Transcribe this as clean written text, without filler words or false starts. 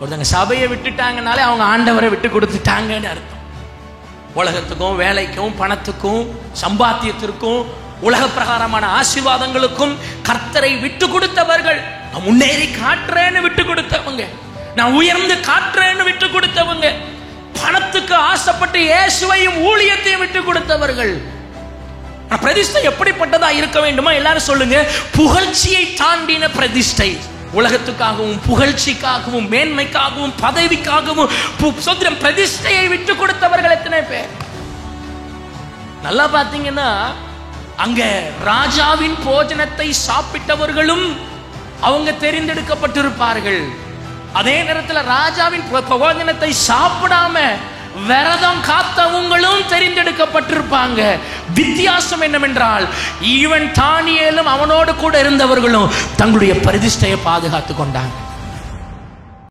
ஒருத்தங்க சபையை விட்டுட்டாங்கனாலே அவங்க ஆண்டவரை விட்டு கொடுத்துட்டாங்கன்னு அர்த்தம். உலகத்துக்கும் வேலைக்கும் பணத்துக்கும் சம்பாத்தியத்திற்கும் உலக பிரகாரமான ஆசீர்வாதங்களுக்கும் கர்த்தரை விட்டு கொடுத்தவர்கள். நான் முன்னேறி காட்டுறேன்னு விட்டு கொடுத்தவங்க, நான் உயர்ந்து காட்டுறேன்னு விட்டு கொடுத்தவங்க, பணத்துக்கு ஆசைப்பட்டு இயேசுவையும் ஊழியத்தையும் விட்டு கொடுத்தவர்கள். பிரதிஷ்டை எப்படிப்பட்டதா இருக்க வேண்டுமா? எல்லாரும் சொல்லுங்க. புகழ்ச்சியை தாண்டின பிரதிஷ்டை. உலகத்துக்காகவும் புகழ்ச்சிக்காகவும் மேன்மைக்காகவும் பதவிக்காகவும் சொந்தம் பிரதிஷ்டையை விட்டு கொடுத்தவர்கள் எத்தனை பேர்? நல்லா பாத்தீங்கன்னா அங்க ராஜாவின் போஜனத்தை சாப்பிட்டவர்களும் அவங்க தெரிந்தெடுக்கப்பட்டிருப்பார்கள். அதே நேரத்தில் ராஜாவின் போஜனத்தை சாப்பிடாம விரதம் காத்தவங்களும் தெரிந்தெடுக்கப்பட்டிருப்பாங்க. வித்தியாசம் என்னவென்றால் ஈவன் தானியேலும் அவனோடு கூட இருந்தவர்களும் தங்களுடைய பிரதிஷ்டையை பாதுகாத்து கொண்டாங்க.